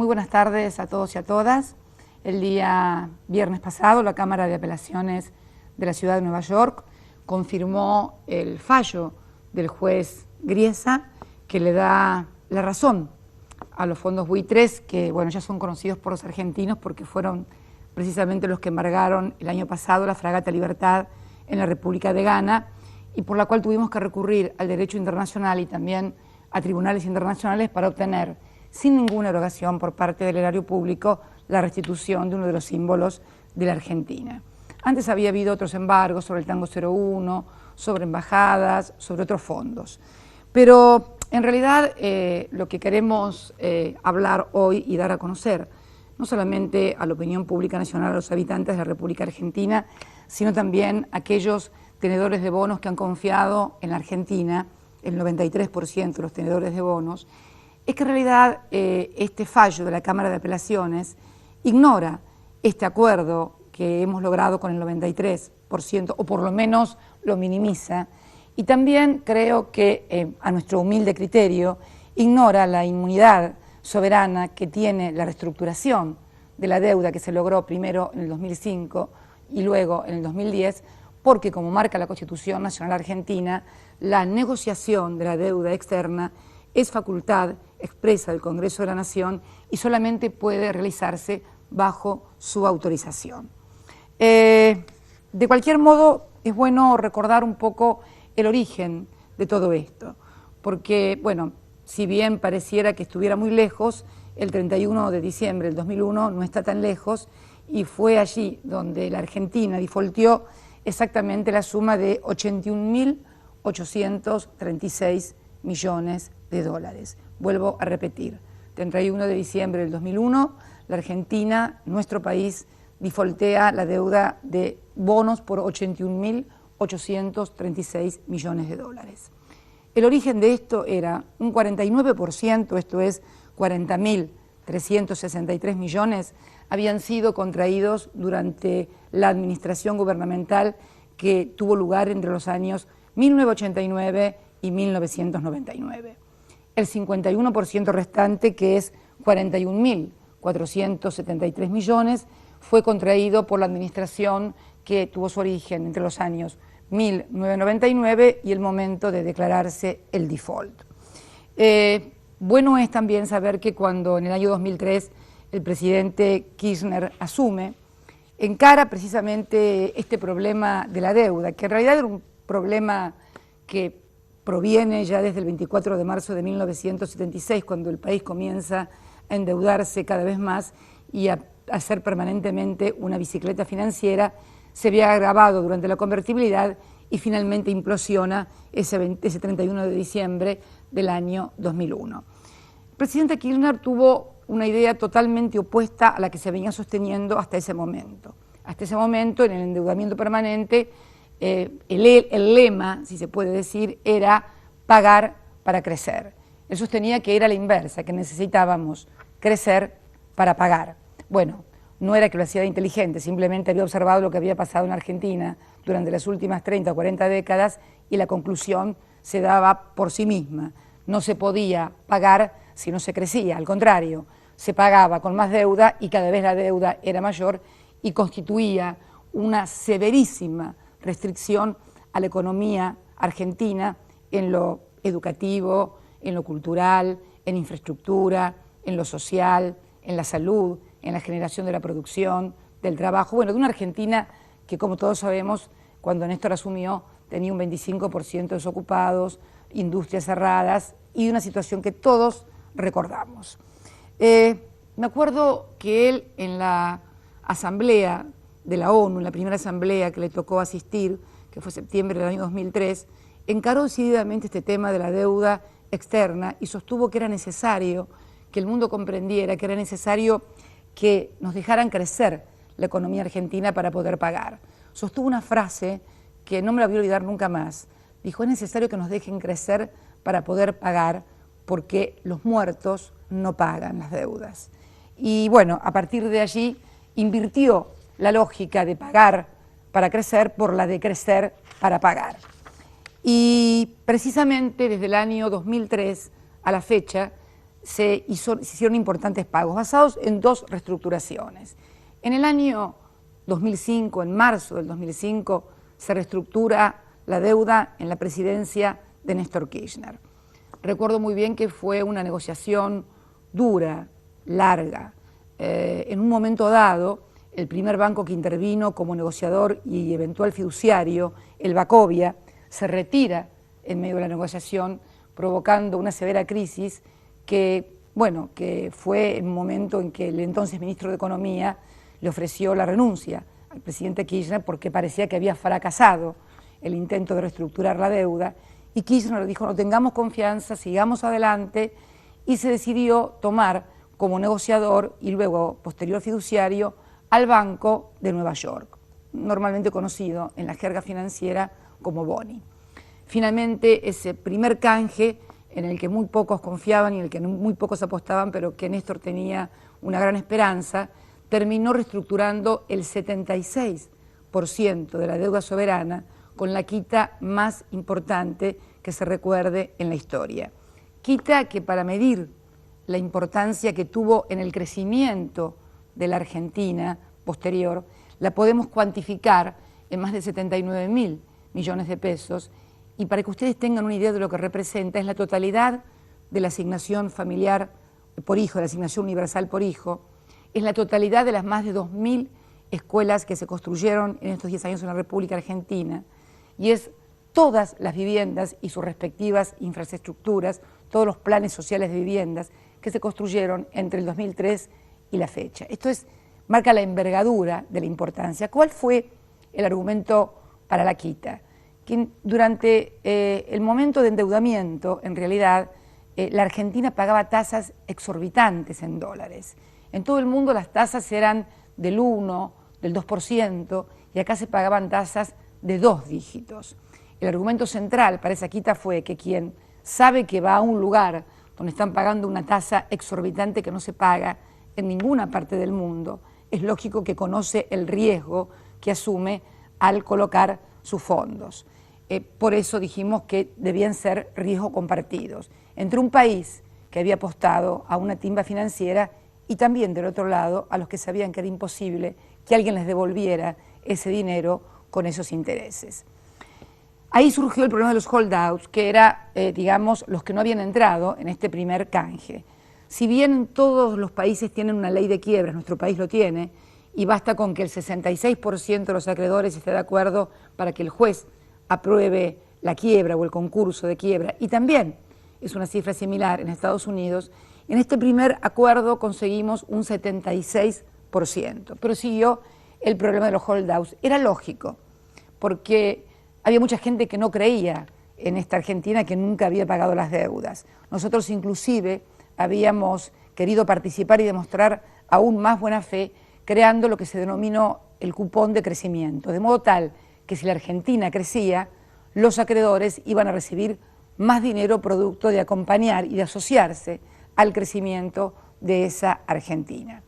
muy buenas tardes a todos y a todas. El día viernes pasado, la Cámara de Apelaciones de la Ciudad de Nueva York confirmó el fallo del juez Griesa, que le da la razón a los fondos buitres, que bueno, ya son conocidos por los argentinos porque fueron precisamente los que embargaron el año pasado la fragata Libertad en la República de Ghana, y por la cual tuvimos que recurrir al derecho internacional y también a tribunales internacionales para obtener, sin ninguna erogación por parte del erario público, la restitución de uno de los símbolos de la Argentina. Antes había habido otros embargos sobre el Tango 01, sobre embajadas, sobre otros fondos. Pero en realidad lo que queremos hablar hoy y dar a conocer, no solamente a la opinión pública nacional, a los habitantes de la República Argentina, sino también a aquellos tenedores de bonos que han confiado en la Argentina, el 93% de los tenedores de bonos, es que en realidad este fallo de la Cámara de Apelaciones ignora este acuerdo que hemos logrado con el 93%, o por lo menos lo minimiza, y también creo que a nuestro humilde criterio ignora la inmunidad soberana que tiene la reestructuración de la deuda que se logró primero en el 2005 y luego en el 2010, porque como marca la Constitución Nacional Argentina, la negociación de la deuda externa es facultad expresa del Congreso de la Nación y solamente puede realizarse bajo su autorización. De cualquier modo, es bueno recordar un poco el origen de todo esto, porque, bueno, si bien pareciera que estuviera muy lejos, el 31 de diciembre del 2001 no está tan lejos, y fue allí donde la Argentina defaultió exactamente la suma de 81.836 millones de dólares. Vuelvo a repetir, 31 de diciembre del 2001, la Argentina, nuestro país, defaultea la deuda de bonos por 81.836 millones de dólares. El origen de esto era un 49%, esto es 40.363 millones, habían sido contraídos durante la administración gubernamental que tuvo lugar entre los años 1989 y 1999. El 51% restante, que es 41.473 millones, fue contraído por la administración que tuvo su origen entre los años 1999 y el momento de declararse el default. Bueno es también saber que cuando en el año 2003 el presidente Kirchner asume, encara precisamente este problema de la deuda, que en realidad era un problema que proviene ya desde el 24 de marzo de 1976, cuando el país comienza a endeudarse cada vez más y a hacer permanentemente una bicicleta financiera. Se había agravado durante la convertibilidad y finalmente implosiona ese 31 de diciembre del año 2001. El presidente Kirchner tuvo una idea totalmente opuesta a la que se venía sosteniendo hasta ese momento. Hasta ese momento, en el endeudamiento permanente, el lema, si se puede decir, era pagar para crecer. Él sostenía que era la inversa, que necesitábamos crecer para pagar. Bueno, no era que lo hacía de inteligente, simplemente había observado lo que había pasado en Argentina durante las últimas 30 o 40 décadas y la conclusión se daba por sí misma. No se podía pagar si no se crecía, al contrario, se pagaba con más deuda y cada vez la deuda era mayor y constituía una severísima restricción a la economía argentina en lo educativo, en lo cultural, en infraestructura, en lo social, en la salud, en la generación de la producción, del trabajo, bueno, de una Argentina que, como todos sabemos, cuando Néstor asumió, tenía un 25% de desocupados, industrias cerradas y una situación que todos recordamos. Me acuerdo que él en la asamblea de la ONU, en la primera asamblea que le tocó asistir, que fue septiembre del año 2003, encaró decididamente este tema de la deuda externa y sostuvo que era necesario que el mundo comprendiera que era necesario que nos dejaran crecer la economía argentina para poder pagar. Sostuvo una frase que no me la voy a olvidar nunca más. Dijo, es necesario que nos dejen crecer para poder pagar porque los muertos no pagan las deudas. Y bueno, a partir de allí invirtió la lógica de pagar para crecer por la de crecer para pagar. Y precisamente desde el año 2003 a la fecha se hicieron importantes pagos basados en dos reestructuraciones. En el año 2005, en marzo del 2005, se reestructura la deuda en la presidencia de Néstor Kirchner. Recuerdo muy bien que fue una negociación dura, larga. En un momento dado, el primer banco que intervino como negociador y eventual fiduciario, el Bacovia, se retira en medio de la negociación, provocando una severa crisis que fue en un momento en que el entonces ministro de Economía le ofreció la renuncia al presidente Kirchner porque parecía que había fracasado el intento de reestructurar la deuda, y Kirchner le dijo: no tengamos confianza, sigamos adelante, y se decidió tomar como negociador y luego posterior fiduciario al Banco de Nueva York, normalmente conocido en la jerga financiera como Boni. Finalmente, ese primer canje en el que muy pocos confiaban y en el que muy pocos apostaban, pero que Néstor tenía una gran esperanza, terminó reestructurando el 76% de la deuda soberana, con la quita más importante que se recuerde en la historia. Quita que, para medir la importancia que tuvo en el crecimiento de la Argentina posterior, la podemos cuantificar en más de 79.000 millones de pesos, y para que ustedes tengan una idea de lo que representa, es la totalidad de la asignación familiar por hijo, de la asignación universal por hijo, es la totalidad de las más de 2.000 escuelas que se construyeron en estos 10 años en la República Argentina, y es todas las viviendas y sus respectivas infraestructuras, todos los planes sociales de viviendas que se construyeron entre el 2003 y la fecha. Esto marca la envergadura de la importancia. ¿Cuál fue el argumento para la quita? Que durante el momento de endeudamiento, en realidad, la Argentina pagaba tasas exorbitantes en dólares. En todo el mundo las tasas eran del 1, del 2%, y acá se pagaban tasas de 2 dígitos. El argumento central para esa quita fue que quien sabe que va a un lugar donde están pagando una tasa exorbitante que no se paga en ninguna parte del mundo, es lógico que conoce el riesgo que asume al colocar sus fondos. Por eso dijimos que debían ser riesgos compartidos entre un país que había apostado a una timba financiera y también, del otro lado, a los que sabían que era imposible que alguien les devolviera ese dinero con esos intereses. Ahí surgió el problema de los holdouts, que era, digamos, los que no habían entrado en este primer canje. Si bien todos los países tienen una ley de quiebras, nuestro país lo tiene, y basta con que el 66% de los acreedores esté de acuerdo para que el juez apruebe la quiebra o el concurso de quiebra, y también es una cifra similar en Estados Unidos, en este primer acuerdo conseguimos un 76%, pero siguió el problema de los holdouts. Era lógico, porque había mucha gente que no creía en esta Argentina, que nunca había pagado las deudas. Nosotros inclusive habíamos querido participar y demostrar aún más buena fe, creando lo que se denominó el cupón de crecimiento, de modo tal que si la Argentina crecía, los acreedores iban a recibir más dinero producto de acompañar y de asociarse al crecimiento de esa Argentina.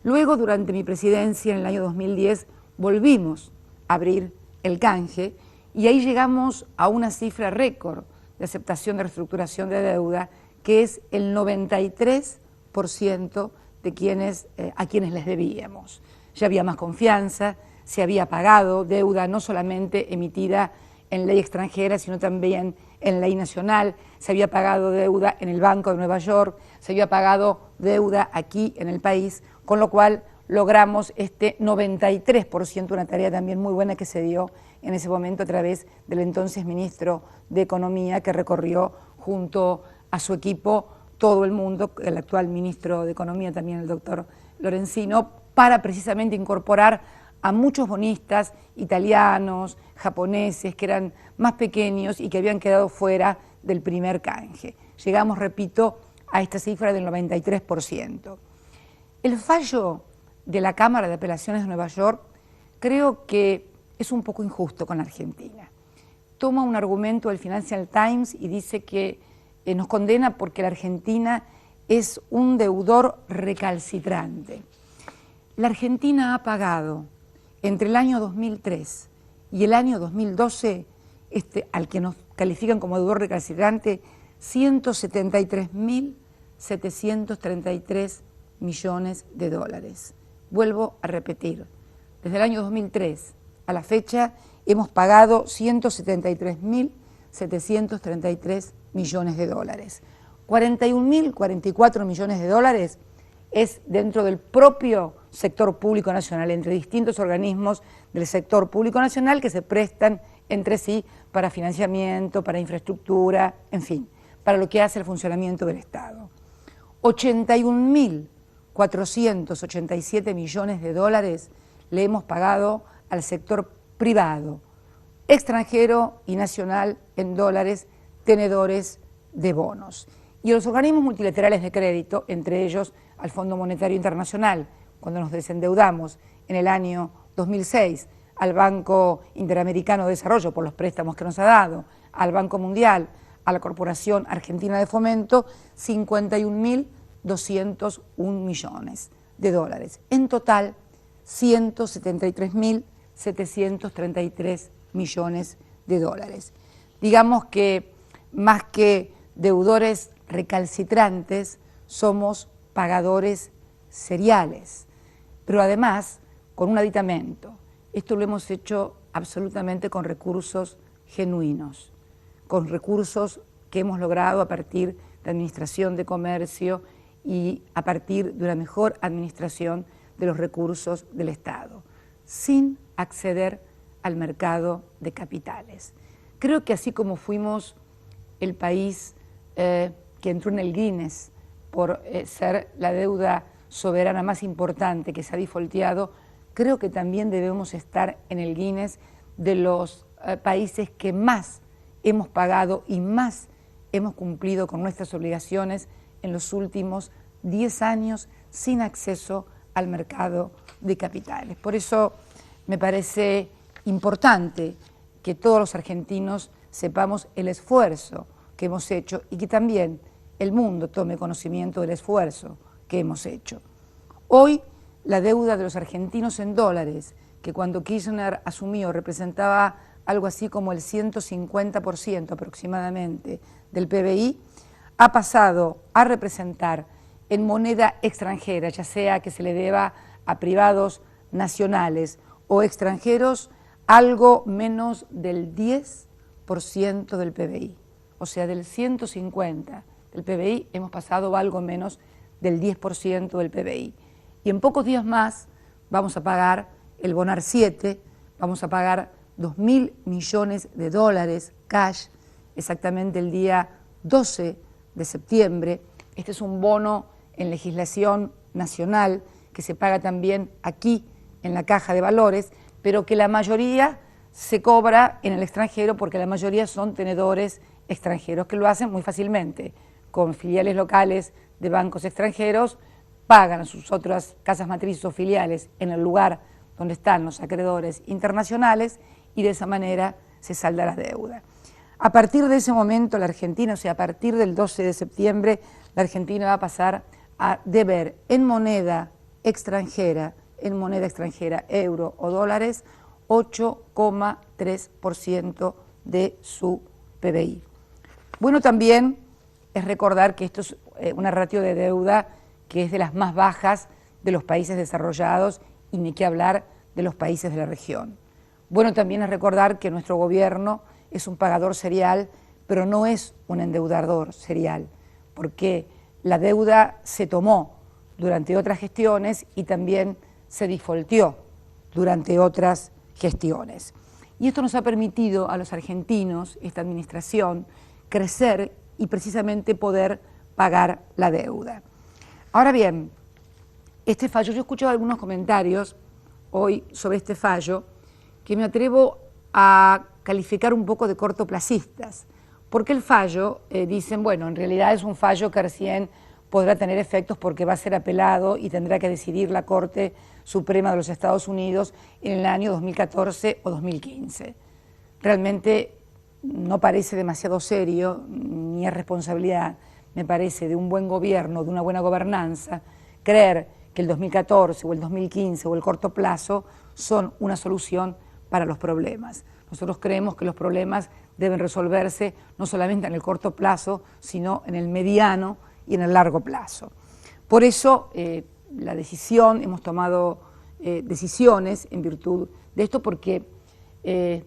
Luego, durante mi presidencia en el año 2010, volvimos a abrir el canje, y ahí llegamos a una cifra récord de aceptación de reestructuración de deuda, que es el 93% de a quienes les debíamos. Ya había más confianza, se había pagado deuda no solamente emitida en ley extranjera, sino también en ley nacional, se había pagado deuda en el Banco de Nueva York, se había pagado deuda aquí en el país, con lo cual logramos este 93%, una tarea también muy buena que se dio en ese momento a través del entonces ministro de Economía, que recorrió junto a su equipo todo el mundo, el actual ministro de Economía también, el doctor Lorenzino, para precisamente incorporar a muchos bonistas italianos, japoneses, que eran más pequeños y que habían quedado fuera del primer canje. Llegamos, repito, a esta cifra del 93%. El fallo de la Cámara de Apelaciones de Nueva York creo que es un poco injusto con la Argentina. Toma un argumento del Financial Times y dice que nos condena porque la Argentina es un deudor recalcitrante. La Argentina ha pagado entre el año 2003 y el año 2012, al que nos califican como deudor recalcitrante, 173.000 733 millones de dólares. Vuelvo a repetir, desde el año 2003 a la fecha hemos pagado 173.733 millones de dólares. 41.044 millones de dólares es dentro del propio sector público nacional, entre distintos organismos del sector público nacional que se prestan entre sí para financiamiento, para infraestructura, en fin, para lo que hace el funcionamiento del Estado. 81.487 millones de dólares le hemos pagado al sector privado, extranjero y nacional en dólares, tenedores de bonos. Y a los organismos multilaterales de crédito, entre ellos al Fondo Monetario Internacional, cuando nos desendeudamos en el año 2006, al Banco Interamericano de Desarrollo por los préstamos que nos ha dado, al Banco Mundial, a la Corporación Argentina de Fomento, 51.201 millones de dólares. En total, 173.733 millones de dólares. Digamos que más que deudores recalcitrantes, somos pagadores seriales, pero además con un aditamento. Esto lo hemos hecho absolutamente con recursos genuinos, con recursos que hemos logrado a partir de administración de comercio y a partir de una mejor administración de los recursos del Estado, sin acceder al mercado de capitales. Creo que así como fuimos el país que entró en el Guinness por ser la deuda soberana más importante que se ha defaulteado, creo que también debemos estar en el Guinness de los países que más hemos pagado y más hemos cumplido con nuestras obligaciones en los últimos 10 años sin acceso al mercado de capitales. Por eso me parece importante que todos los argentinos sepamos el esfuerzo que hemos hecho y que también el mundo tome conocimiento del esfuerzo que hemos hecho. Hoy la deuda de los argentinos en dólares, que cuando Kirchner asumió representaba algo así como el 150% aproximadamente del PBI, ha pasado a representar en moneda extranjera, ya sea que se le deba a privados nacionales o extranjeros, algo menos del 10% del PBI. O sea, del 150% del PBI hemos pasado a algo menos del 10% del PBI. Y en pocos días más vamos a pagar el Bonar 7, vamos a pagar 2.000 millones de dólares cash, exactamente el día 12 de septiembre. Este es un bono en legislación nacional que se paga también aquí en la Caja de Valores, pero que la mayoría se cobra en el extranjero porque la mayoría son tenedores extranjeros que lo hacen muy fácilmente, con filiales locales de bancos extranjeros, pagan a sus otras casas matrices o filiales en el lugar donde están los acreedores internacionales y de esa manera se salda la deuda. A partir de ese momento la Argentina, o sea, a partir del 12 de septiembre, la Argentina va a pasar a deber en moneda extranjera, euro o dólares, 8,3% de su PBI. Bueno, también es recordar que esto es una ratio de deuda que es de las más bajas de los países desarrollados y ni qué hablar de los países de la región. Bueno, también es recordar que nuestro gobierno es un pagador serial, pero no es un endeudador serial, porque la deuda se tomó durante otras gestiones y también se defaulteó durante otras gestiones. Y esto nos ha permitido a los argentinos, esta administración, crecer y precisamente poder pagar la deuda. Ahora bien, este fallo, yo he escuchado algunos comentarios hoy sobre este fallo que me atrevo a calificar un poco de cortoplacistas, porque el fallo, dicen, bueno, en realidad es un fallo que recién podrá tener efectos porque va a ser apelado y tendrá que decidir la Corte Suprema de los Estados Unidos en el año 2014 o 2015. Realmente no parece demasiado serio, ni es responsabilidad, me parece, de un buen gobierno, de una buena gobernanza, creer que el 2014 o el 2015 o el corto plazo son una solución para los problemas. Nosotros creemos que los problemas deben resolverse no solamente en el corto plazo, sino en el mediano y en el largo plazo. Por eso la decisión, hemos tomado decisiones en virtud de esto, porque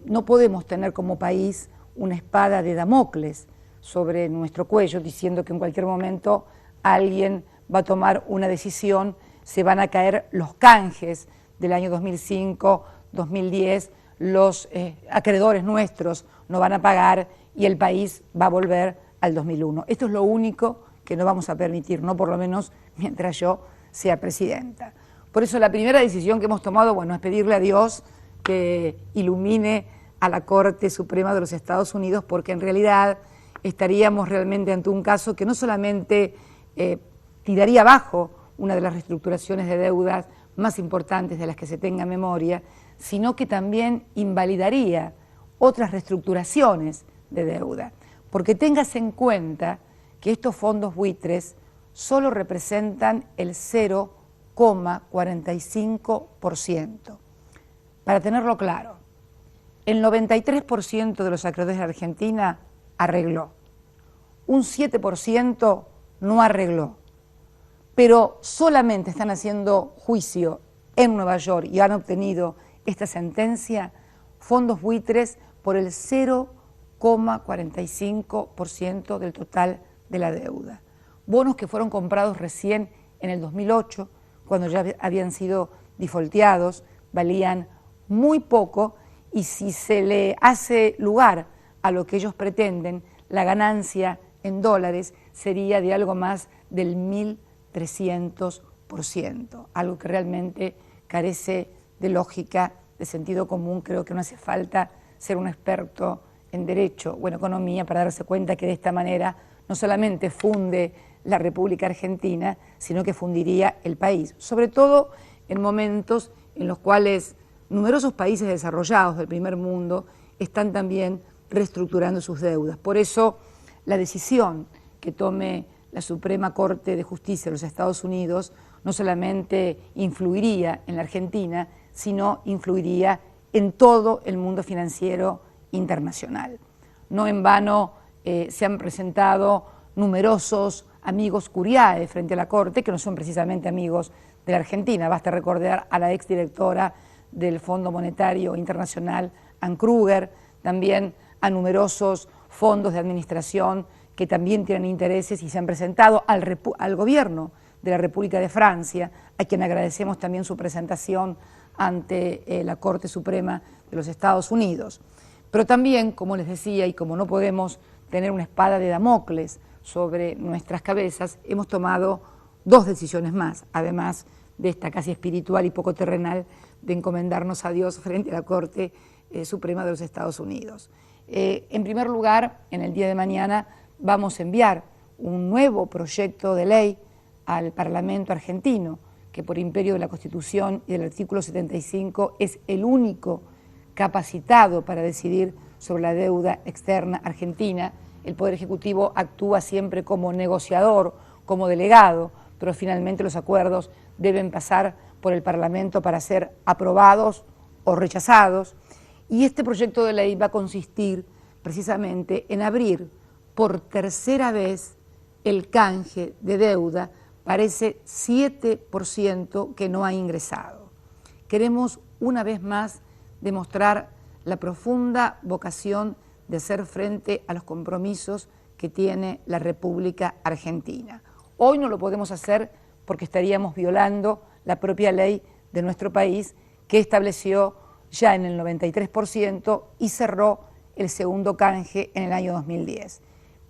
no podemos tener como país una espada de Damocles sobre nuestro cuello diciendo que en cualquier momento alguien va a tomar una decisión, se van a caer los canjes del año 2005, 2010, los acreedores nuestros no van a pagar y el país va a volver al 2001. Esto es lo único que no vamos a permitir, no por lo menos mientras yo sea presidenta. Por eso la primera decisión que hemos tomado, bueno, es pedirle a Dios que ilumine a la Corte Suprema de los Estados Unidos, porque en realidad estaríamos realmente ante un caso que no solamente tiraría abajo una de las reestructuraciones de deudas más importantes de las que se tenga memoria, sino que también invalidaría otras reestructuraciones de deuda. Porque tengas en cuenta que estos fondos buitres solo representan el 0,45%. Para tenerlo claro, el 93% de los acreedores de Argentina arregló, un 7% no arregló, pero solamente están haciendo juicio en Nueva York y han obtenido esta sentencia fondos buitres por el 0,45% del total de la deuda. Bonos que fueron comprados recién en el 2008, cuando ya habían sido defaulteados, valían muy poco, y si se le hace lugar a lo que ellos pretenden, la ganancia en dólares sería de algo más del 1.300%, algo que realmente carece de lógica, de sentido común. Creo que no hace falta ser un experto en derecho o en economía para darse cuenta que de esta manera no solamente funde la República Argentina, sino que fundiría el país, sobre todo en momentos en los cuales numerosos países desarrollados del primer mundo están también reestructurando sus deudas. Por eso la decisión que tome la Suprema Corte de Justicia de los Estados Unidos no solamente influiría en la Argentina, sino influiría en todo el mundo financiero internacional. No en vano se han presentado numerosos amigos curiae frente a la Corte, que no son precisamente amigos de la Argentina. Basta recordar a la exdirectora del Fondo Monetario Internacional, Anne Kruger, también a numerosos fondos de administración que también tienen intereses y se han presentado al gobierno de la República de Francia, a quien agradecemos también su presentación ante la Corte Suprema de los Estados Unidos. Pero también, como les decía, y como no podemos tener una espada de Damocles sobre nuestras cabezas, hemos tomado dos decisiones más, además de esta casi espiritual y poco terrenal de encomendarnos a Dios frente a la Corte Suprema de los Estados Unidos. En primer lugar, en el día de mañana vamos a enviar un nuevo proyecto de ley al Parlamento argentino, que por imperio de la Constitución y del artículo 75 es el único capacitado para decidir sobre la deuda externa argentina. El Poder Ejecutivo actúa siempre como negociador, como delegado, pero finalmente los acuerdos deben pasar por el Parlamento para ser aprobados o rechazados. Y este proyecto de ley va a consistir precisamente en abrir por tercera vez el canje de deuda para ese 7% que no ha ingresado. Queremos una vez más demostrar la profunda vocación de hacer frente a los compromisos que tiene la República Argentina. Hoy no lo podemos hacer porque estaríamos violando la propia ley de nuestro país, que estableció ya en el 93% y cerró el segundo canje en el año 2010.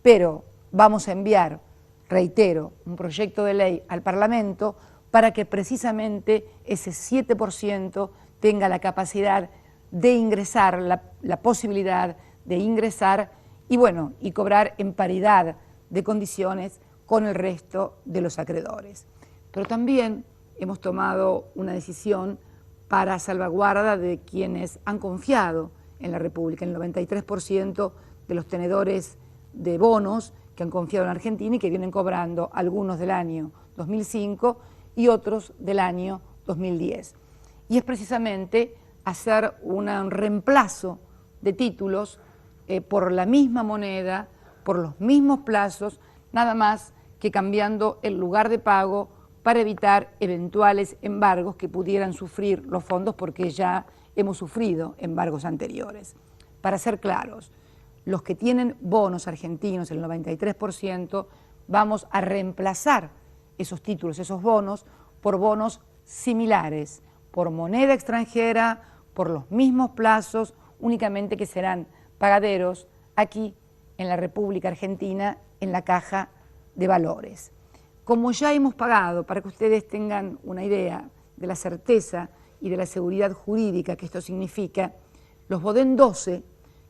Pero vamos a enviar, reitero, un proyecto de ley al Parlamento para que precisamente ese 7% tenga la capacidad de ingresar, la posibilidad de ingresar y bueno, y cobrar en paridad de condiciones con el resto de los acreedores. Pero también hemos tomado una decisión para salvaguarda de quienes han confiado en la República, el 93% de los tenedores de bonos que han confiado en Argentina y que vienen cobrando, algunos del año 2005 y otros del año 2010. Y es precisamente hacer un reemplazo de títulos por la misma moneda, por los mismos plazos, nada más que cambiando el lugar de pago para evitar eventuales embargos que pudieran sufrir los fondos, porque ya hemos sufrido embargos anteriores. Para ser claros, los que tienen bonos argentinos, el 93%, vamos a reemplazar esos títulos, esos bonos, por bonos similares, por moneda extranjera, por los mismos plazos, únicamente que serán pagaderos aquí en la República Argentina, en la Caja de Valores. Como ya hemos pagado, para que ustedes tengan una idea de la certeza y de la seguridad jurídica que esto significa, los Bodén 12,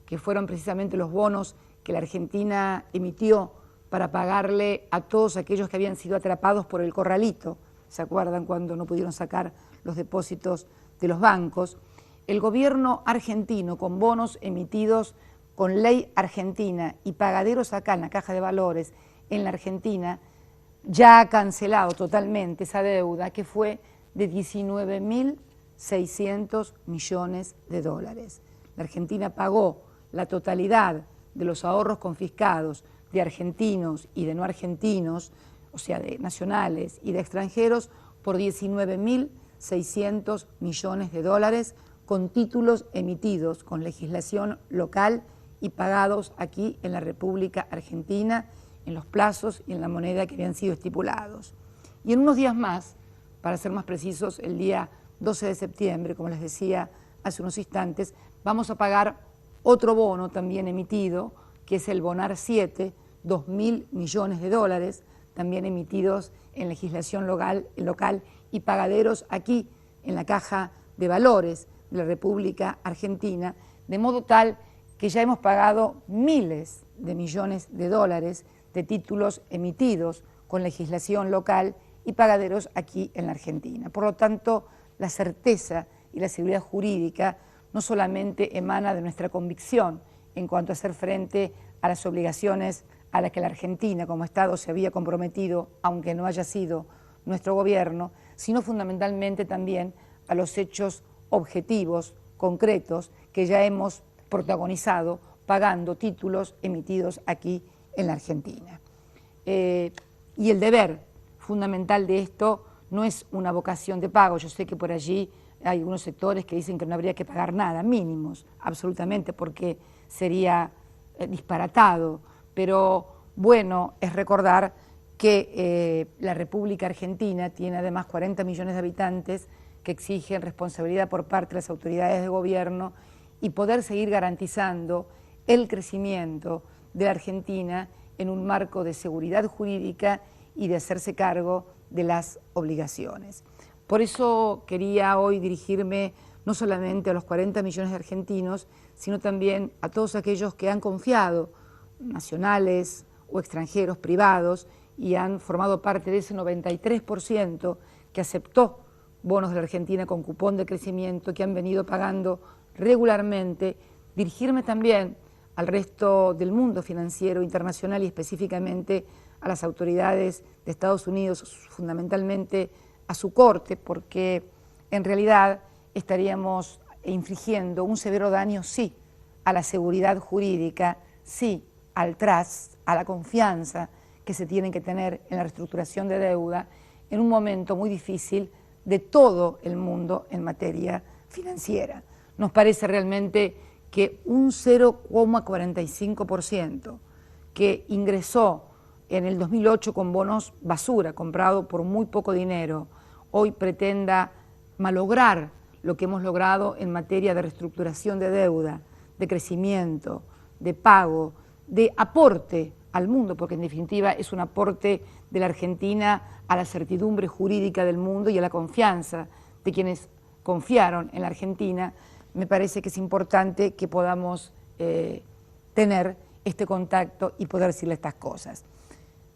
que fueron precisamente los bonos que la Argentina emitió para pagarle a todos aquellos que habían sido atrapados por el corralito, ¿se acuerdan cuando no pudieron sacar los depósitos de los bancos? El gobierno argentino, con bonos emitidos con ley argentina y pagaderos acá en la Caja de Valores en la Argentina, ya ha cancelado totalmente esa deuda, que fue de 19.600 millones de dólares. La Argentina pagó la totalidad de los ahorros confiscados de argentinos y de no argentinos, o sea, de nacionales y de extranjeros, por 19.600 millones de dólares, con títulos emitidos con legislación local y pagados aquí en la República Argentina, en los plazos y en la moneda que habían sido estipulados. Y en unos días más, para ser más precisos, el día 12 de septiembre, como les decía hace unos instantes, vamos a pagar otro bono también emitido, que es el Bonar 7, 2.000 millones de dólares, también emitidos en legislación local y pagaderos aquí en la Caja de Valores de la República Argentina, de modo tal que ya hemos pagado miles de millones de dólares de títulos emitidos con legislación local y pagaderos aquí en la Argentina. Por lo tanto, la certeza y la seguridad jurídica no solamente emana de nuestra convicción en cuanto a hacer frente a las obligaciones a las que la Argentina como Estado se había comprometido, aunque no haya sido nuestro gobierno, sino fundamentalmente también a los hechos objetivos, concretos, que ya hemos protagonizado pagando títulos emitidos aquí en la Argentina. Y el deber fundamental de esto no es una vocación de pago. Yo sé que por allí hay algunos sectores que dicen que no habría que pagar nada, mínimos, absolutamente, porque sería disparatado, pero bueno es recordar que la República Argentina tiene además 40 millones de habitantes que exigen responsabilidad por parte de las autoridades de gobierno y poder seguir garantizando el crecimiento de la Argentina en un marco de seguridad jurídica y de hacerse cargo de las obligaciones. Por eso quería hoy dirigirme no solamente a los 40 millones de argentinos, sino también a todos aquellos que han confiado, nacionales o extranjeros privados, y han formado parte de ese 93% que aceptó bonos de la Argentina con cupón de crecimiento, que han venido pagando regularmente. Dirigirme también al resto del mundo financiero internacional y específicamente a las autoridades de Estados Unidos, fundamentalmente a su corte, porque en realidad estaríamos infligiendo un severo daño, sí, a la seguridad jurídica, sí, al trust, a la confianza que se tiene que tener en la reestructuración de deuda en un momento muy difícil de todo el mundo en materia financiera. Nos parece realmente que un 0,45% que ingresó en el 2008 con bonos basura, comprado por muy poco dinero, hoy pretenda malograr lo que hemos logrado en materia de reestructuración de deuda, de crecimiento, de pago, de aporte al mundo, porque en definitiva es un aporte de la Argentina a la certidumbre jurídica del mundo y a la confianza de quienes confiaron en la Argentina. Me parece que es importante que podamos tener este contacto y poder decirle estas cosas.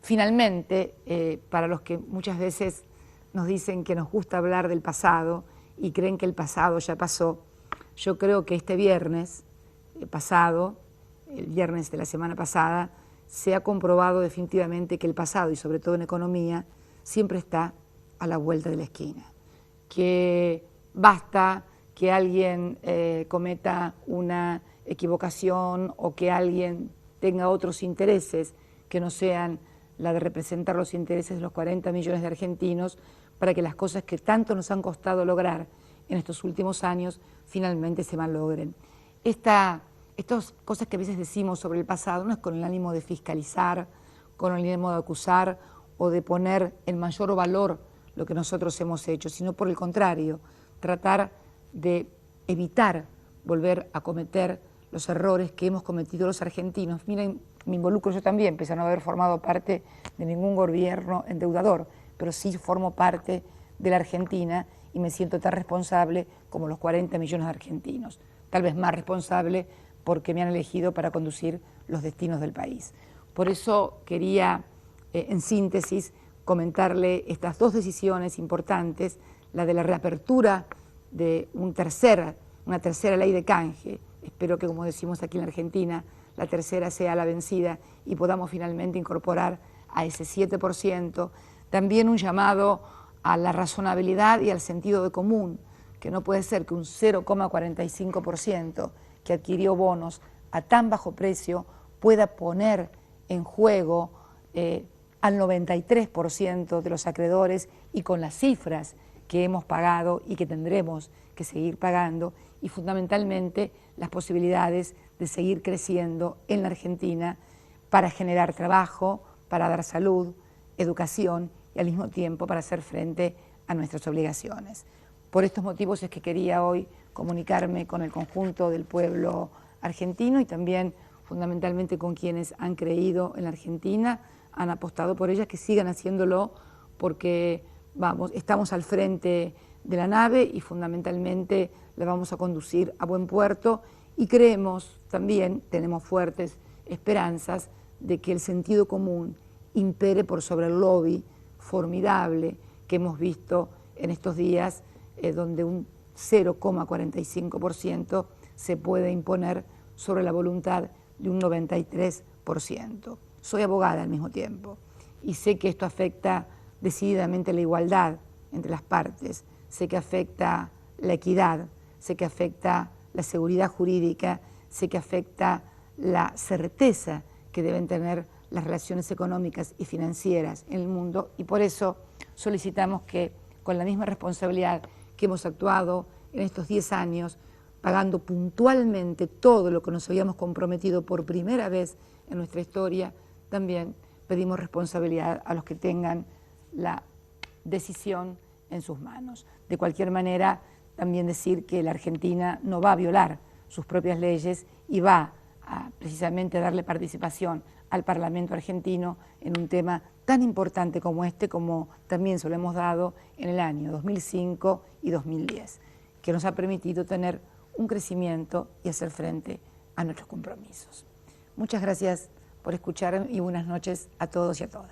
Finalmente, para los que muchas veces nos dicen que nos gusta hablar del pasado y creen que el pasado ya pasó, yo creo que este viernes pasado, el viernes de la semana pasada, se ha comprobado definitivamente que el pasado, y sobre todo en economía, siempre está a la vuelta de la esquina. Que basta que alguien cometa una equivocación o que alguien tenga otros intereses que no sean la de representar los intereses de los 40 millones de argentinos para que las cosas que tanto nos han costado lograr en estos últimos años finalmente se malogren. Estas cosas que a veces decimos sobre el pasado no es con el ánimo de fiscalizar, con el ánimo de acusar o de poner en mayor valor lo que nosotros hemos hecho, sino por el contrario, tratar de evitar volver a cometer los errores que hemos cometido los argentinos. Miren, me involucro yo también, pese a no haber formado parte de ningún gobierno endeudador, pero sí formo parte de la Argentina y me siento tan responsable como los 40 millones de argentinos, tal vez más responsable porque me han elegido para conducir los destinos del país. Por eso quería, en síntesis, comentarle estas dos decisiones importantes, la de la reapertura de una tercera ley de canje. Espero que, como decimos aquí en la Argentina, la tercera sea la vencida y podamos finalmente incorporar a ese 7%. También un llamado a la razonabilidad y al sentido de común, que no puede ser que un 0,45% que adquirió bonos a tan bajo precio pueda poner en juego al 93% de los acreedores y con las cifras que hemos pagado y que tendremos que seguir pagando y fundamentalmente las posibilidades de seguir creciendo en la Argentina para generar trabajo, para dar salud, educación y al mismo tiempo para hacer frente a nuestras obligaciones. Por estos motivos es que quería hoy comunicarme con el conjunto del pueblo argentino y también fundamentalmente con quienes han creído en la Argentina, han apostado por ella, que sigan haciéndolo porque estamos al frente de la nave y fundamentalmente la vamos a conducir a buen puerto y creemos también, tenemos fuertes esperanzas de que el sentido común impere por sobre el lobby formidable que hemos visto en estos días, donde un 0,45% se puede imponer sobre la voluntad de un 93%. Soy abogada al mismo tiempo y sé que esto afecta decididamente la igualdad entre las partes, sé que afecta la equidad, sé que afecta la seguridad jurídica, sé que afecta la certeza que deben tener las relaciones económicas y financieras en el mundo y por eso solicitamos que con la misma responsabilidad que hemos actuado en estos 10 años, pagando puntualmente todo lo que nos habíamos comprometido por primera vez en nuestra historia, también pedimos responsabilidad a los que tengan la decisión en sus manos. De cualquier manera, también decir que la Argentina no va a violar sus propias leyes y va a precisamente darle participación al Parlamento argentino en un tema tan importante como este, como también se lo hemos dado en el año 2005 y 2010, que nos ha permitido tener un crecimiento y hacer frente a nuestros compromisos. Muchas gracias por escuchar y buenas noches a todos y a todas.